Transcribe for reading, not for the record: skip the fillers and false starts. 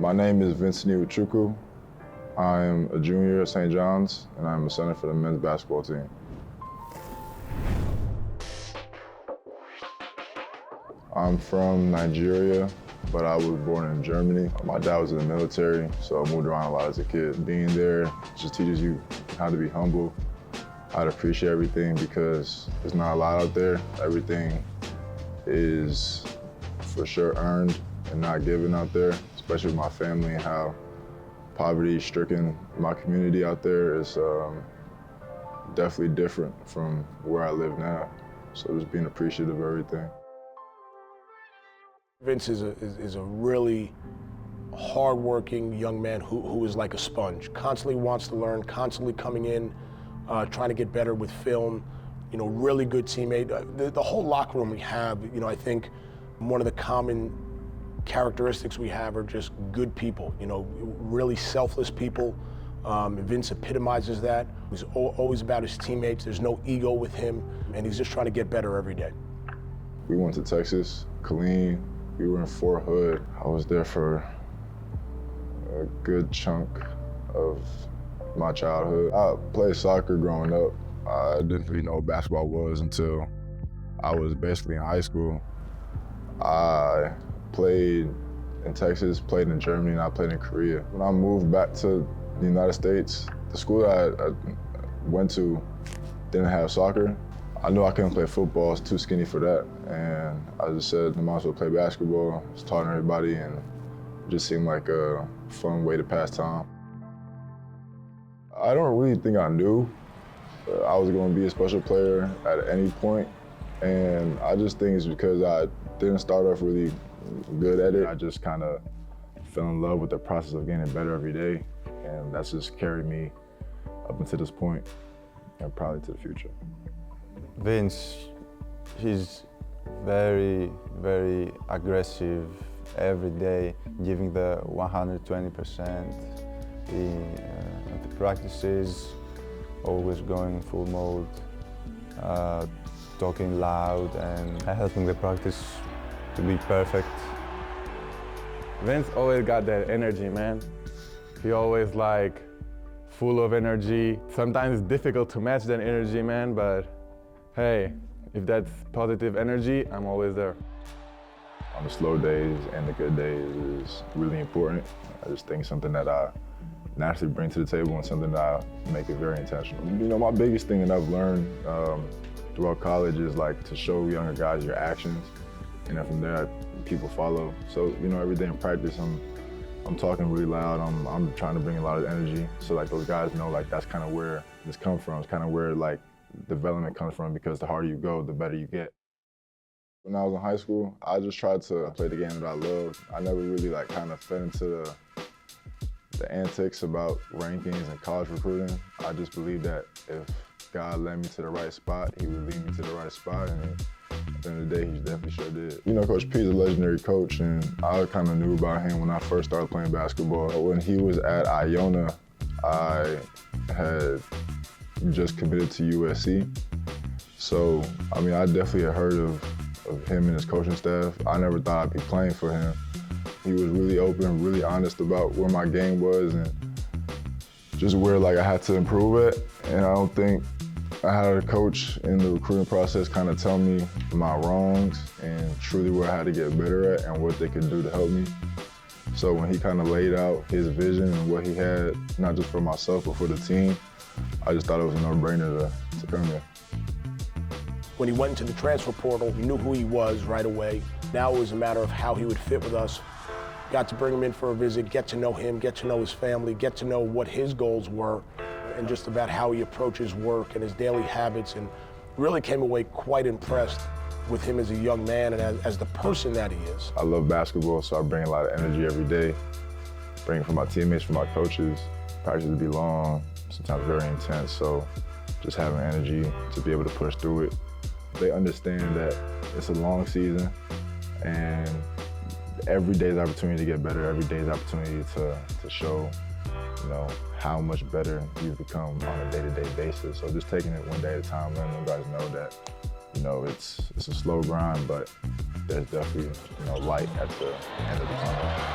My name is Vincent Iwucukwu. I am a junior at St. John's, and I'm a center for the men's basketball team. I'm from Nigeria, but I was born in Germany. My dad was in the military, so I moved around a lot as a kid. Being there just teaches you how to be humble, how to appreciate everything, because there's not a lot out there. Everything is for sure earned and not given out there, especially with my family and how poverty-stricken my community out there is definitely different from where I live now. So just being appreciative of everything. Vince is a really hardworking young man who is like a sponge. Constantly wants to learn, constantly coming in, trying to get better with film. You know, really good teammate. The whole locker room we have, you know, I think one of the common characteristics we have are just good people, you know, really selfless people. Vince epitomizes that. He's always about his teammates. There's no ego with him, and he's just trying to get better every day. We went to Texas, Killeen. We were in Fort Hood. I was there for a good chunk of my childhood. I played soccer growing up. I didn't really know what basketball was until I was basically in high school. I played in Texas, played in Germany, and I played in Korea. When I moved back to the United States, the school that I went to didn't have soccer. I knew I couldn't play football, I was too skinny for that. And I just said, I might as well play basketball. I was taught everybody, and it just seemed like a fun way to pass time. I don't really think I knew I was going to be a special player at any point. And I just think it's because I didn't start off really good at it. I just kind of fell in love with the process of getting better every day. And that's just carried me up until this point and probably to the future. Vince, he's very, very aggressive every day, giving the 120% at the practices, always going full mode, talking loud and helping the practice to be perfect. Vince always got that energy, man. He always like full of energy. Sometimes it's difficult to match that energy, man, but hey, if that's positive energy, I'm always there. On the slow days and the good days is really important. I just think something that I naturally bring to the table and something that I make it very intentional. You know, my biggest thing that I've learned throughout college is like to show younger guys your actions, and then from there, people follow. So, you know, every day in practice, I'm talking really loud. I'm trying to bring a lot of energy, so like those guys know like that's kind of where this comes from. It's kind of where like development comes from, because the harder you go, the better you get. When I was in high school, I just tried to play the game that I loved. I never really like kind of fed into the antics about rankings and college recruiting. I just believed that if God led me to the right spot, he would lead me to the right spot, and at the end of the day, he definitely sure did. You know, Coach P is a legendary coach, and I kind of knew about him when I first started playing basketball. When he was at Iona, I had just committed to USC. So, I mean, I definitely had heard of him and his coaching staff. I never thought I'd be playing for him. He was really open, really honest about where my game was and just where like I had to improve it. And I don't think I had a coach in the recruiting process kind of tell me my wrongs and truly where I had to get better at and what they could do to help me. So when he kind of laid out his vision and what he had, not just for myself, but for the team, I just thought it was a no-brainer to come here. When he went into the transfer portal, we knew who he was right away. Now it was a matter of how he would fit with us. Got to bring him in for a visit, get to know him, get to know his family, get to know what his goals were, and just about how he approaches work and his daily habits, and really came away quite impressed with him as a young man and as the person that he is. I love basketball, so I bring a lot of energy every day. Bring it from my teammates, from my coaches. Practices be long, sometimes very intense, so just having energy to be able to push through it. They understand that it's a long season, and every day's opportunity to get better, every day's opportunity to show, you know, how much better you've become on a day-to-day basis. So just taking it one day at a time, letting them guys know that, you know, it's a slow grind, but there's definitely, you know, light at the end of the tunnel.